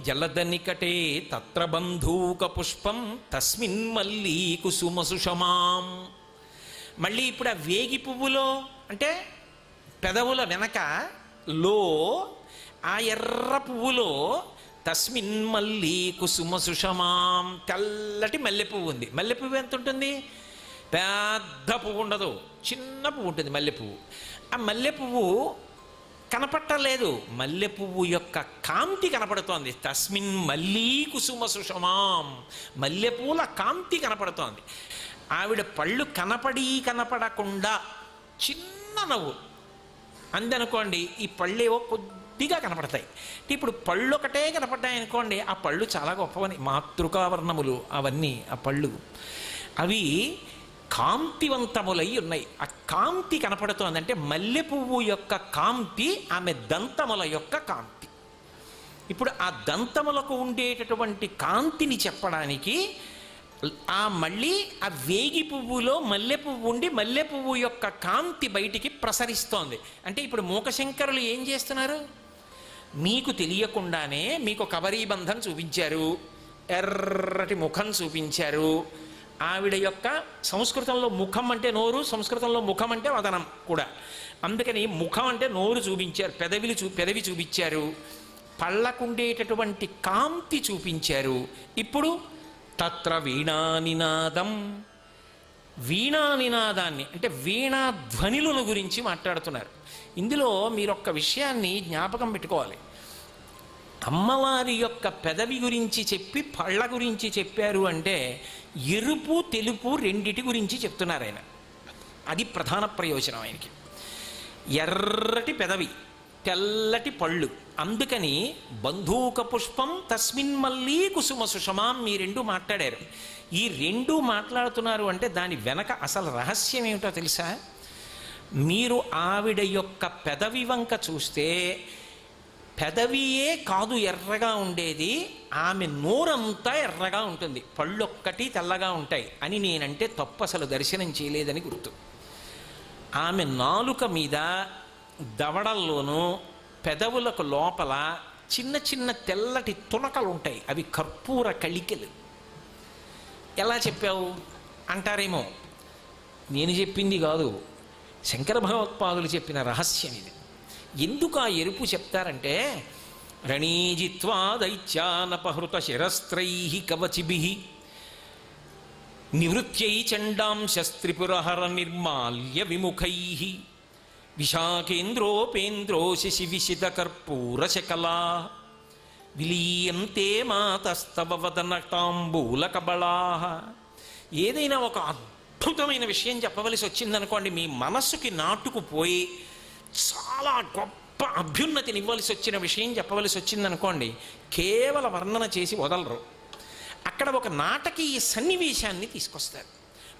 జలదనికటే తత్ర బంధూక పుష్పం తస్మిన్ మల్లీ కుసుమ సుషమాం. మళ్ళీ ఇప్పుడు ఆ వేగి పువ్వులో అంటే పెదవుల వెనక లో ఆ ఎర్ర పువ్వులో తస్మిన్ మల్లీ కుసుమ సుషమాం తెల్లటి మల్లె పువ్వు ఉంది. మల్లె పువ్వు ఎంత ఉంటుంది? పెద్ద పువ్వు ఉండదు, చిన్న పువ్వు ఉంటుంది మల్లె పువ్వు. ఆ మల్లె పువ్వు కనపట్టలేదు, మల్లె పువ్వు యొక్క కాంతి కనపడుతోంది. తస్మిన్ మల్లీ కుసుమ సుషమాం, మల్లెపూల కాంతి కనపడుతోంది. ఆవిడ పళ్ళు కనపడకుండా చిన్న నవ్వు అందనుకోండి, ఈ పళ్ళేవో కొద్దిగా కనపడతాయి. ఇప్పుడు పళ్ళు ఒకటే కనపడ్డాయి అనుకోండి, ఆ పళ్ళు చాలా గొప్పవని, మాతృకావర్ణములు అవన్నీ. ఆ పళ్ళు అవి కాంతివంతములై ఉన్నాయి. ఆ కాంతి కనపడుతోంది అంటే మల్లె పువ్వు యొక్క కాంతి ఆమె దంతముల యొక్క కాంతి. ఇప్పుడు ఆ దంతములకు ఉండేటటువంటి కాంతిని చెప్పడానికి మళ్ళీ ఆ వేగి పువ్వులో మల్లె పువ్వు ఉండి మల్లె పువ్వు యొక్క కాంతి బయటికి ప్రసరిస్తోంది. అంటే ఇప్పుడు మూకశంకరులు ఏం చేస్తున్నారు? మీకు తెలియకుండానే మీకు కబరీబంధం చూపించారు, ఎర్రటి ముఖం చూపించారు. ఆవిడ యొక్క సంస్కృతంలో ముఖం అంటే నోరు, సంస్కృతంలో ముఖం అంటే వదనం కూడా. అందుకని ముఖం అంటే నోరు చూపించారు, పెదవి చూపించారు, పళ్ళకుండేటటువంటి కాంతి చూపించారు. ఇప్పుడు తత్ర వీణానినాదం, వీణానినాదాన్ని అంటే వీణా ధ్వనిల గురించి మాట్లాడుతున్నారు. ఇందులో మీరొక్క విషయాన్ని జ్ఞాపకం పెట్టుకోవాలి. అమ్మవారి యొక్క పెదవి గురించి చెప్పి పళ్ళ గురించి చెప్పారు అంటే ఎరుపు తెలుపు రెండిటి గురించి చెప్తున్నారు ఆయన. అది ప్రధాన ప్రయోజనం ఆయనకి. ఎర్రటి పెదవి, తెల్లటి పళ్ళు, అందుకని బంధూక పుష్పం తస్మిన్ మల్లీ కుసుమ సుషమాం మీ రెండు మాట్లాడారు. ఈ రెండు మాట్లాడుతున్నారు అంటే దాని వెనక అసలు రహస్యం ఏమిటో తెలుసా? మీరు ఆవిడ యొక్క పెదవి వంక చూస్తే పెదవియే కాదు ఎర్రగా ఉండేది, ఆమె నోరంతా ఎర్రగా ఉంటుంది, పళ్ళొక్కటి తెల్లగా ఉంటాయి అని నేనంటే తప్పు, అసలు దర్శనం చేయలేదని గుర్తు. ఆమె నాలుక మీద దవడల్లోనూ పెదవులకు లోపల చిన్న చిన్న తెల్లటి తునకలు ఉంటాయి, అవి కర్పూర కళికలు. ఎలా చెప్పావు అంటారేమో, నేను చెప్పింది కాదు, శంకర భగవత్పాదులు చెప్పిన రహస్యం ఇది. ఎందుకు ఆ ఎరుపు చెప్తారంటే రణీజిత్వా దైత్యానపహృత శిరస్త్రై కవచిభి నివృత్యై చండాంశస్త్రిపురహర నిర్మాల్య విముఖై విశాఖేంద్రోపేంద్రో శశి విశిత కర్పూర శకలా విలీయంతే మాతస్తవ వదన తాంబూల కబళా. ఏదైనా ఒక అద్భుతమైన విషయం చెప్పవలసి వచ్చిందనుకోండి, మీ మనస్సుకి నాటుకుపోయి చాలా గొప్ప అభ్యున్నతిని ఇవ్వవలసి వచ్చిన విషయం చెప్పవలసి వచ్చిందనుకోండి, కేవల వర్ణన చేసి వదలరు. అక్కడ ఒక నాటకీయ సన్నివేశాన్ని తీసుకొస్తారు.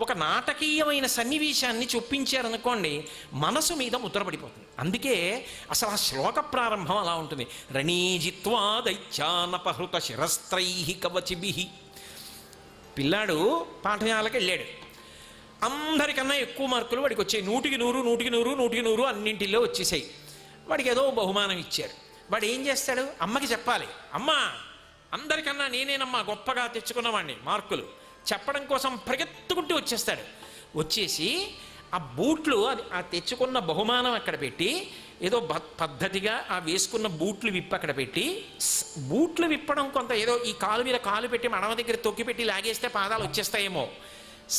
ఒక నాటకీయమైన సన్నివేశాన్ని చొప్పించారనుకోండి, మనసు మీద ముద్రపడిపోతుంది. అందుకే అసలు ఆ శ్లోక ప్రారంభం అలా ఉంటుంది. రణీజిత్వా దైత్యానపహృత శిరస్త్రై కవచిభి. పిల్లాడు పాఠశాలకు వెళ్ళాడు, అందరికన్నా ఎక్కువ మార్కులు వాడికి వచ్చాయి, 100కి 100 అన్నింటిలో వచ్చేసాయి. వాడికి ఏదో బహుమానం ఇచ్చారు. వాడు ఏం చేస్తాడు? అమ్మకి చెప్పాలి, అమ్మా అందరికన్నా నేనేనమ్మా గొప్పగా తెచ్చుకున్నవాడిని మార్కులు చెప్పడం కోసం పరిగెత్తుకుంటూ వచ్చేస్తాడు. వచ్చేసి ఆ బూట్లు, ఆ తెచ్చుకున్న బహుమానం అక్కడ పెట్టి ఏదో పద్ధతిగా ఆ వేసుకున్న బూట్లు విప్పి అక్కడ పెట్టి, బూట్లు విప్పడం కొంత ఏదో ఈ కాలు మీద కాలు పెట్టి మడమ దగ్గర తొక్కి పెట్టి లాగేస్తే పాదాలు వచ్చేస్తాయేమో,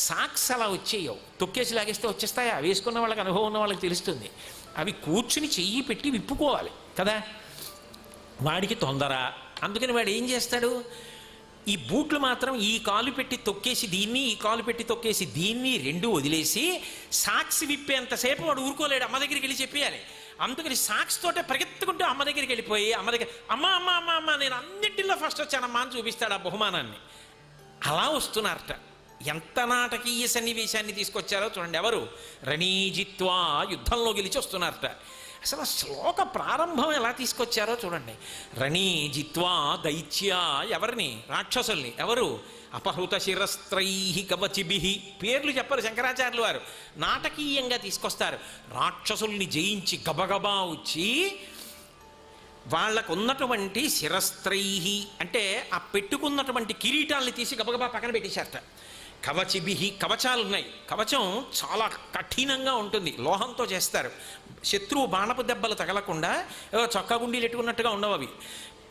సాక్స్ అలా వచ్చేయవు, తొక్కేసి లాగేస్తే వచ్చేస్తాయా? వేసుకున్న వాళ్ళకి, అనుభవం ఉన్న వాళ్ళకి తెలుస్తుంది. అవి కూర్చుని చెయ్యి పెట్టి విప్పుకోవాలి కదా. వాడికి తొందర, అందుకని వాడు ఏం చేస్తాడు? ఈ బూట్లు మాత్రం ఈ కాలు పెట్టి తొక్కేసి దీన్ని, ఈ కాలు పెట్టి తొక్కేసి దీన్ని రెండు వదిలేసి సాక్స్ విప్పేంతసేపు వాడు ఊరుకోలేడు, అమ్మ దగ్గరికి వెళ్ళి చెప్పేయాలి. అందుకని సాక్స్ తోటే పరిగెత్తుకుంటూ అమ్మ దగ్గరికి వెళ్ళిపోయి అమ్మ దగ్గర అమ్మ అమ్మ అమ్మ అమ్మ నేను అన్నింటిలో ఫస్ట్ వచ్చానమ్మా అని చూపిస్తాడు ఆ బహుమానాన్ని. అలా వస్తున్నారట. ఎంత నాటకీయ సన్నివేశాన్ని తీసుకొచ్చారో చూడండి. ఎవరు? రణీజిత్వా, యుద్ధంలో గెలిచి వస్తున్నారట. అసలు శ్లోక ప్రారంభం ఎలా తీసుకొచ్చారో చూడండి. రణీజిత్వా దైత్య, ఎవరిని? రాక్షసుల్ని. ఎవరు? అపహృత శిరస్త్రై కవచిభి. పేర్లు చెప్పరు శంకరాచార్యులు వారు, నాటకీయంగా తీసుకొస్తారు. రాక్షసుల్ని జయించి గబగబా వచ్చి వాళ్ళకు ఉన్నటువంటి శిరస్త్రైహి అంటే ఆ పెట్టుకున్నటువంటి కిరీటాల్ని తీసి గబగబా పక్కన పెట్టేశారట. కవచిభిహి, కవచాలు ఉన్నాయి. కవచం చాలా కఠినంగా ఉంటుంది, లోహంతో చేస్తారు. శత్రువు బాణపు దెబ్బలు తగలకుండా చొక్కా గుండీలు ఎట్టుకున్నట్టుగా ఉండవు అవి.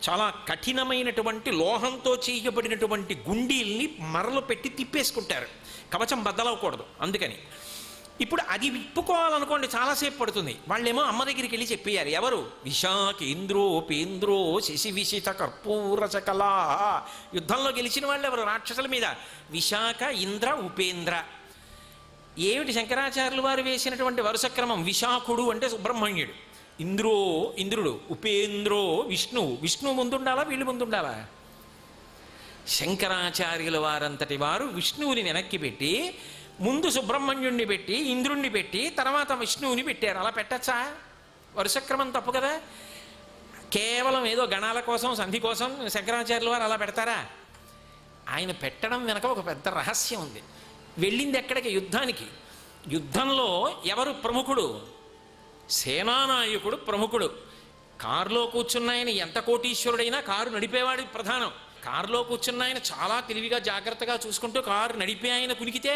చాలా కఠినమైనటువంటి లోహంతో చేయబడినటువంటి గుండీల్ని మరలు పెట్టి తిప్పేసుకుంటారు, కవచం బద్దలవకూడదు అందుకని. ఇప్పుడు అది విప్పుకోవాలనుకోండి చాలాసేపు పడుతుంది. వాళ్ళేమో అమ్మ దగ్గరికి వెళ్ళి చెప్పేయారు. ఎవరు? విశాఖేంద్రో పేంద్రో శశి విశిత కర్పూర చకలా. యుద్ధంలో గెలిచిన వాళ్ళు ఎవరు రాక్షసుల మీద? విశాఖ, ఇంద్ర, ఉపేంద్ర. ఏమిటి శంకరాచార్యులు వారు వేసినటువంటి వరుస క్రమం? విశాఖుడు అంటే సుబ్రహ్మణ్యుడు, ఇంద్రుడు, ఉపేంద్రో విష్ణువు. విష్ణువు ముందుండాలా వీళ్ళు ముందుండాలా? శంకరాచార్యుల వారంతటి వారు విష్ణువుని వెనక్కి పెట్టి ముందు సుబ్రహ్మణ్యుణ్ణి పెట్టి ఇంద్రుణ్ణి పెట్టి తర్వాత విష్ణువుని పెట్టారు. అలా పెట్టచ్చా? వరుసక్రమం తప్పు కదా. కేవలం ఏదో గణాల కోసం సంధి కోసం శంకరాచార్యుల వారు అలా పెడతారా? ఆయన పెట్టడం వెనక ఒక పెద్ద రహస్యం ఉంది. వెళ్ళింది ఎక్కడికి? యుద్ధానికి. యుద్ధంలో ఎవరు ప్రముఖుడు? సేనానాయకుడు ప్రముఖుడు. కారులో కూర్చున్న ఆయన ఎంత కోటీశ్వరుడైనా కారు నడిపేవాడు ప్రధానం. కారులో కూర్చున్న ఆయన చాలా తెలివిగా జాగ్రత్తగా చూసుకుంటూ కారు నడిపే ఆయన కునికితే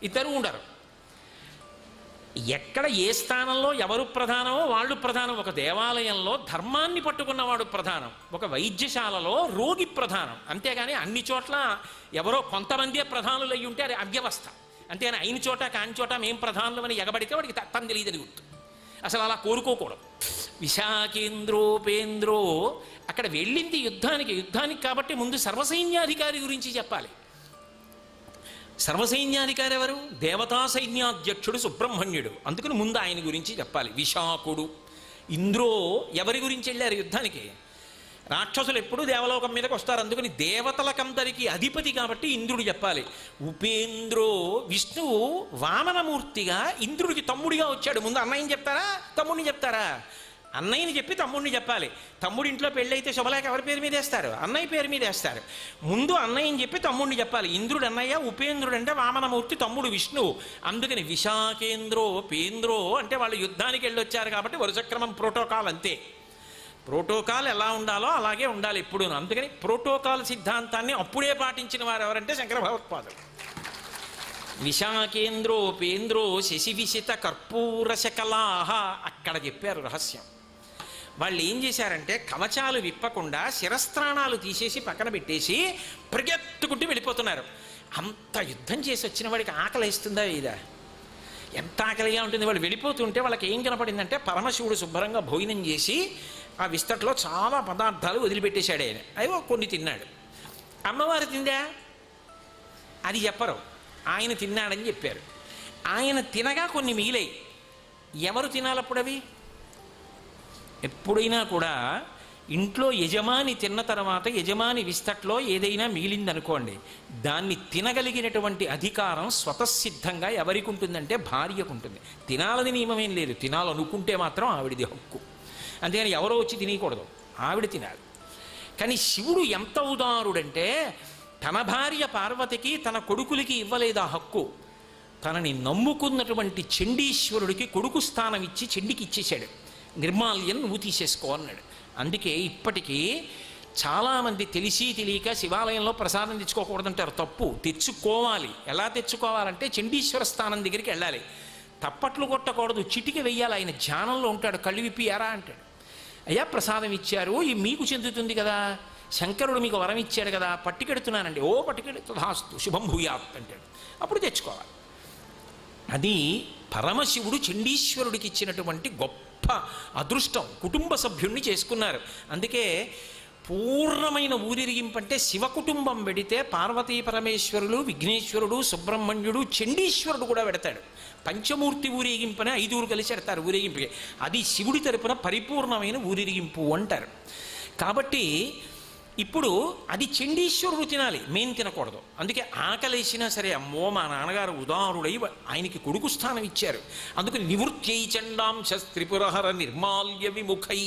ఇద్దరు ఉండరు. ఎక్కడ ఏ స్థానంలో ఎవరు ప్రధానమో వాళ్ళు ప్రధానం. ఒక దేవాలయంలో ధర్మాన్ని పట్టుకున్నవాడు ప్రధానం, ఒక వైద్యశాలలో రోగి ప్రధానం. అంతేగాని అన్ని చోట్ల ఎవరో కొంతమందే ప్రధానులు అయ్యి ఉంటే అది అవ్యవస్థ. అంతేగాని అయిన చోట కాని చోట మేం ప్రధానులమని ఎగబడితే వాడికి తను తెలియదని గుర్తు. అసలు అలా కోరుకోకూడదు. విశాఖేంద్రోపేంద్రో అక్కడ వెళ్ళింది యుద్ధానికి కాబట్టి ముందు సర్వసైన్యాధికారి గురించి చెప్పాలి. సర్వసైన్యాధికారి ఎవరు? దేవతా సైన్యాధ్యక్షుడు సుబ్రహ్మణ్యుడు. అందుకని ముందు ఆయన గురించి చెప్పాలి. విశాఖుడు. ఇంద్రో ఎవరి గురించి వెళ్ళారు యుద్ధానికి? రాక్షసులు ఎప్పుడూ దేవలోకం మీదకి వస్తారు, అందుకని దేవతలకందరికీ అధిపతి కాబట్టి ఇంద్రుడు చెప్పాలి. ఉపేంద్రో విష్ణువు వామనమూర్తిగా ఇంద్రుడికి తమ్ముడిగా వచ్చాడు. ముందు అన్నయ్యని చెప్తారా తమ్ముడిని చెప్తారా? అన్నయ్యని చెప్పి తమ్ముడిని చెప్పాలి. తమ్ముడి ఇంట్లో పెళ్ళైతే శుభలేఖ ఎవరి పేరు మీద వేస్తారు? అన్నయ్య పేరు మీద వేస్తారు. ముందు అన్నయ్యని చెప్పి తమ్ముడిని చెప్పాలి. ఇంద్రుడు అన్నయ్య, ఉపేంద్రుడు అంటే వామనమూర్తి, తమ్ముడు విష్ణువు. అందుకని విశాఖేంద్రో పేంద్రో అంటే వాళ్ళు యుద్ధానికి వెళ్ళొచ్చారు కాబట్టి వరుసక్రమం ప్రోటోకాల్ అంతే. ప్రోటోకాల్ ఎలా ఉండాలో అలాగే ఉండాలి ఎప్పుడూ. అందుకని ప్రోటోకాల్ సిద్ధాంతాన్ని అప్పుడే పాటించిన వారు ఎవరంటే శంకర భగవత్పాదులు. విశాఖేంద్రోపేంద్రో శశి విశిత కర్పూర శకలాహ అక్కడ చెప్పారు రహస్యం. వాళ్ళు ఏం చేశారంటే కవచాలు విప్పకుండా శిరస్త్రాణాలు తీసేసి పక్కన పెట్టేసి పరిగెత్తుకుంటూ వెళ్ళిపోతున్నారు. అంత యుద్ధం చేసి వచ్చిన వాడికి ఆకలి వేస్తుందా ఇదా? ఎంత ఆకలిగా ఉంటుంది. వాళ్ళు వెళ్ళిపోతుంటే వాళ్ళకి ఏం కనపడిందంటే పరమశివుడు శుభ్రంగా భోజనం చేసి ఆ విస్తట్లో చాలా పదార్థాలు వదిలిపెట్టేశాడు. ఆయన అయ్యో కొన్ని తిన్నాడు. అమ్మవారు తిందా? అది చెప్పరు. ఆయన తిన్నాడని చెప్పారు. ఆయన తినగా కొన్ని మిగిలాయి. ఎవరు తినాలప్పుడు అవి? ఎప్పుడైనా కూడా ఇంట్లో యజమాని తిన్న తర్వాత యజమాని విస్తట్లో ఏదైనా మిగిలిందనుకోండి, దాన్ని తినగలిగినటువంటి అధికారం స్వతసిద్ధంగా ఎవరికి ఉంటుందంటే భార్యకు ఉంటుంది. తినాలని నియమమేం లేదు, తినాలనుకుంటే మాత్రం ఆవిడిది హక్కు. అంతేగాని ఎవరో వచ్చి తినకూడదు, ఆవిడ తినాలి. కానీ శివుడు ఎంత ఉదారుడంటే తన భార్య పార్వతికి తన కొడుకులకి ఇవ్వలేదు ఆ హక్కు. తనని నమ్ముకున్నటువంటి చండీశ్వరుడికి కొడుకు స్థానం ఇచ్చి చండికి ఇచ్చేశాడు. నిర్మాల్యం నువ్వు తీసేసుకో అన్నాడు. అందుకే ఇప్పటికీ చాలామంది తెలిసి తెలియక శివాలయంలో ప్రసాదం తెచ్చుకోకూడదంటారు. తప్పు. తెచ్చుకోవాలి. ఎలా తెచ్చుకోవాలంటే చండీశ్వర స్థానం దగ్గరికి వెళ్ళాలి. తప్పట్లు కొట్టకూడదు, చిటిక వెయ్యాలి. ఆయన ధ్యానంలో ఉంటాడు, కళ్ళు విప్పి ఎరా అంటాడు. అయ్యా ప్రసాదం ఇచ్చారు, ఇది మీకు చెందుతుంది కదా, శంకరుడు మీకు వరం ఇచ్చాడు కదా, పట్టుకెడుతున్నానండి. ఓ పట్టుకెడుతు హాస్తు శుభం భూయాత్ అంటాడు. అప్పుడు తెచ్చుకోవాలి. అది పరమశివుడు చండీశ్వరుడికి ఇచ్చినటువంటి గొప్ప అదృష్టం. కుటుంబ సభ్యుణ్ణి చేసుకున్నారు. అందుకే పూర్ణమైన ఊరిరిగింపంటే శివ కుటుంబం పెడితే పార్వతీ పరమేశ్వరులు, విఘ్నేశ్వరుడు, సుబ్రహ్మణ్యుడు, చండీశ్వరుడు కూడా పెడతాడు. పంచమూర్తి ఊరేగింపునే 5 కలిసి పెడతారు ఊరేగింపుకి. అది శివుడి తరపున పరిపూర్ణమైన ఊరిరిగింపు అంటారు. కాబట్టి ఇప్పుడు అది చండీశ్వరుడు తినాలి, మేం తినకూడదు. అందుకే ఆకలేసినా సరే అమ్మో మా నాన్నగారు ఉదారుడై ఆయనకి కొడుకు స్థానం ఇచ్చారు. అందుకని నివృత్యై చండాంశ త్రిపురహర నిర్మాల్య విముఖై,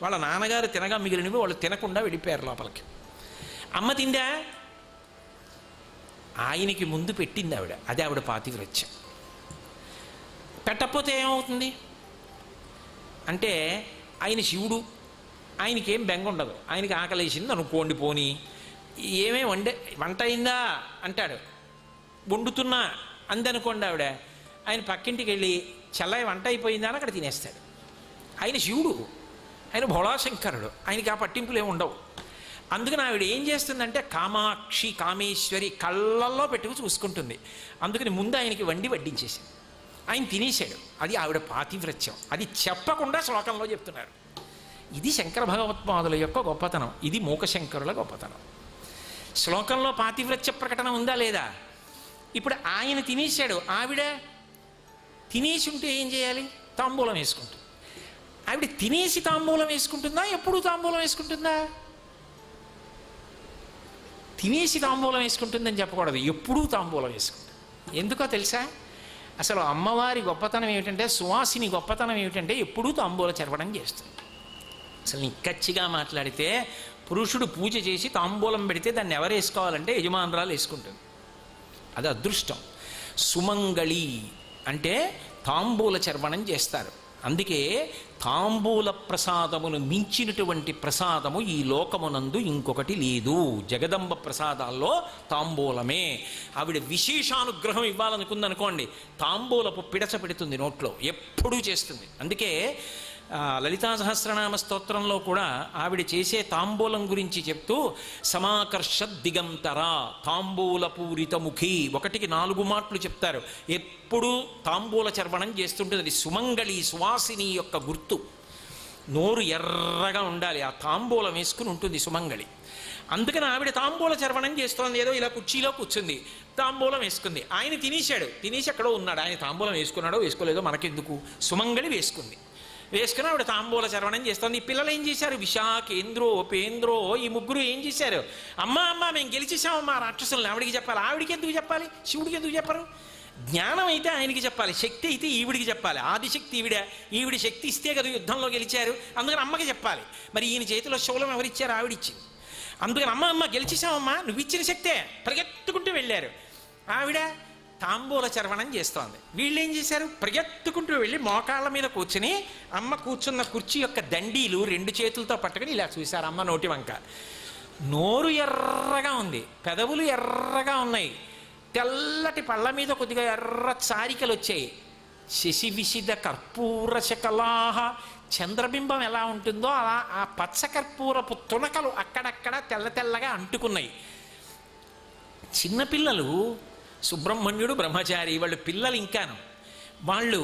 వాళ్ళ నాన్నగారు తినగా మిగిలినవి వాళ్ళు తినకుండా వెళ్ళిపోయారు లోపలికి. అమ్మ తిందా? ఆయనకి ముందు పెట్టింది ఆవిడ, అది ఆవిడ పాతివ్రత్యం. పెట్టకపోతే ఏమవుతుంది అంటే ఆయన శివుడు, ఆయనకేం బెంగ ఉండదు. ఆయనకి ఆకలేసింది అనుకోండి, పోని ఏమే వంట అయిందా అంటాడు. వండుతున్నా అందనుకోండి ఆవిడ, ఆయన పక్కింటికి వెళ్ళి చల్లయి వంట అయిపోయిందా అని అక్కడ తినేస్తాడు. ఆయన శివుడు, ఆయన భోళాశంకరుడు, ఆయనకి ఆ పట్టింపులు ఏమి ఉండవు. అందుకని ఆవిడ ఏం చేస్తుందంటే కామాక్షి కామేశ్వరి కళ్ళల్లో పెట్టుకు చూసుకుంటుంది. అందుకని ముందు ఆయనకి వడ్డించేసింది, ఆయన తినేశాడు. అది ఆవిడ పాతివ్రత్యం. అది చెప్పకుండా శ్లోకంలో చెప్తున్నారు. ఇది శంకర భగవత్పాదుల యొక్క గొప్పతనం, ఇది మూకశంకరుల గొప్పతనం. శ్లోకంలో పాతివ్రత్య ప్రకటన ఉందా లేదా? ఇప్పుడు ఆయన తినేశాడు, ఆవిడ తినేసి ఉంటే ఏం చేయాలి? తాంబూలం వేసుకుంటుంది. ఆవిడ తినేసి తాంబూలం వేసుకుంటుందా? ఎప్పుడు తాంబూలం వేసుకుంటుందా? తినేసి తాంబూలం వేసుకుంటుందని చెప్పకూడదు, ఎప్పుడూ తాంబూలం వేసుకుంటుంది. ఎందుకో తెలుసా? అసలు అమ్మవారి గొప్పతనం ఏమిటంటే, సువాసిని గొప్పతనం ఏమిటంటే ఎప్పుడూ తాంబూల చెరవడం చేస్తుంది. అసలు నిక్కచ్చిగా మాట్లాడితే పురుషుడు పూజ చేసి తాంబూలం పెడితే దాన్ని ఎవరు వేసుకోవాలంటే యజమానురాలు వేసుకుంటుంది. అది అదృష్టం. సుమంగళి అంటే తాంబూల చర్వణం చేస్తారు. అందుకే తాంబూల ప్రసాదమును మించినటువంటి ప్రసాదము ఈ లోకమునందు ఇంకొకటి లేదు. జగదంబ ప్రసాదాల్లో తాంబూలమే. ఆవిడ విశేషానుగ్రహం ఇవ్వాలనుకుందనుకోండి, తాంబూలపు పిడచ పెడుతుంది నోట్లో, ఎప్పుడూ చేస్తుంది. అందుకే లలితా సహస్రనామ స్తోత్రంలో కూడా ఆవిడ చేసే తాంబూలం గురించి చెప్తూ సమాకర్ష దిగంతర తాంబూల పూరిత ముఖి 1కి 4 మాటలు చెప్తారు. ఎప్పుడూ తాంబూల చర్వణం చేస్తుంటుంది. సుమంగళి సువాసిని యొక్క గుర్తు. నోరు ఎర్రగా ఉండాలి, ఆ తాంబూలం వేసుకుని ఉంటుంది సుమంగళి. అందుకని ఆవిడ తాంబూల చర్వణం చేస్తోంది. ఏదో ఇలా కుర్చీలో కూర్చుంది, తాంబూలం వేసుకుంది. ఆయన తినేశాడు, తినేసి ఎక్కడో ఉన్నాడు. ఆయన తాంబూలం వేసుకున్నాడో వేసుకోలేదో మనకెందుకు, సుమంగళి వేసుకుంది. వేసుకుని ఆవిడ తాంబూల చర్వణం చేస్తుంది. ఈ పిల్లలు ఏం చేశారు? విశాఖేంద్రో ఉపేంద్రో ఈ ముగ్గురు ఏం చేశారు? అమ్మ మేము గెలిచేసామమ్మా రాక్షసులను. ఆవిడికి చెప్పాలి. ఆవిడికి ఎందుకు చెప్పాలి? శివుడికి ఎందుకు చెప్పరు? జ్ఞానం అయితే ఆయనకి చెప్పాలి, శక్తి అయితే ఈవిడికి చెప్పాలి. ఆదిశక్తి ఈవిడ శక్తి ఇస్తే కదా యుద్ధంలో గెలిచారు. అందుకని అమ్మకి చెప్పాలి. మరి ఈయన చేతిలో శూలం ఎవరిచ్చారు? ఆవిడిచ్చింది. అందుకని అమ్మ గెలిచేసామమ్మా, నువ్వు ఇచ్చిన శక్తే. పరిగెత్తుకుంటూ వెళ్ళారు. ఆవిడ తాంబూల చర్వణం చేస్తోంది. వీళ్ళు ఏం చేశారు? పరిగెత్తుకుంటూ వెళ్ళి మోకాళ్ళ మీద కూర్చుని అమ్మ కూర్చున్న కుర్చీ యొక్క దండీలు 2 చేతులతో పట్టుకుని ఇలా చూశారు. అమ్మ నోటి వంక. నోరు ఎర్రగా ఉంది, పెదవులు ఎర్రగా ఉన్నాయి, తెల్లటి పళ్ళ మీద కొద్దిగా ఎర్ర చారికలు వచ్చాయి. శశి విసిద కర్పూర శకలాహ, చంద్రబింబం ఎలా ఉంటుందో అలా ఆ పచ్చ కర్పూరపు తునకలు అక్కడక్కడ తెల్ల తెల్లగా అంటుకున్నాయి. చిన్నపిల్లలు, సుబ్రహ్మణ్యుడు బ్రహ్మచారి, వాళ్ళు పిల్లలు ఇంకాను, వాళ్ళు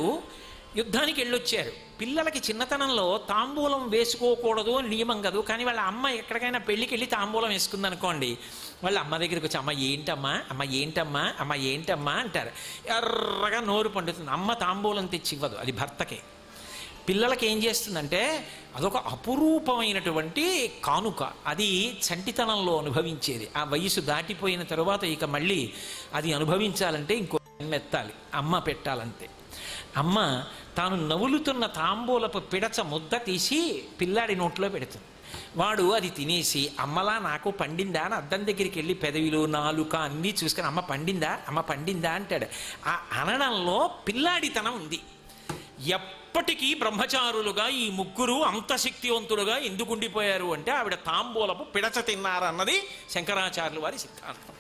యుద్ధానికి వెళ్ళొచ్చారు. పిల్లలకి చిన్నతనంలో తాంబూలం వేసుకోకూడదు అని నియమం కాదు. కానీ వాళ్ళ అమ్మ ఎక్కడికైనా పెళ్ళికి వెళ్ళి తాంబూలం వేసుకుందనుకోండి, వాళ్ళ అమ్మ దగ్గరికి వచ్చి అమ్మ ఏంటమ్మా అంటారు. ఎర్రగా నోరు పండుతుంది. అమ్మ తాంబూలం తెచ్చి ఇవ్వదు, అది భర్తకే. పిల్లలకి ఏం చేస్తుందంటే అదొక అపురూపమైనటువంటి కానుక. అది చంటితనంలో అనుభవించేది. ఆ వయసు దాటిపోయిన తరువాత ఇక మళ్ళీ అది అనుభవించాలంటే ఇంకో ఎత్తాలి, అమ్మ పెట్టాలంతే. అమ్మ తాను నవ్వులుతున్న తాంబూలపు పిడచ ముద్ద తీసి పిల్లాడి నోట్లో పెడుతుంది. వాడు అది తినేసి అమ్మలా నాకు పండిందా అని అద్దం దగ్గరికి వెళ్ళి పెదవిలు నాలుక అన్నీ చూసుకొని అమ్మ పండిందా అంటాడు. ఆ అనడంలో పిల్లాడితనం ఉంది. ఎప్పటికీ బ్రహ్మచారులుగా ఈ ముగ్గురు అంత శక్తివంతులుగా ఎందుకు ఉండిపోయారు అంటే ఆవిడ తాంబూలపు పిడచ తిన్నారన్నది శంకరాచార్యుల వారి సిద్ధాంతం.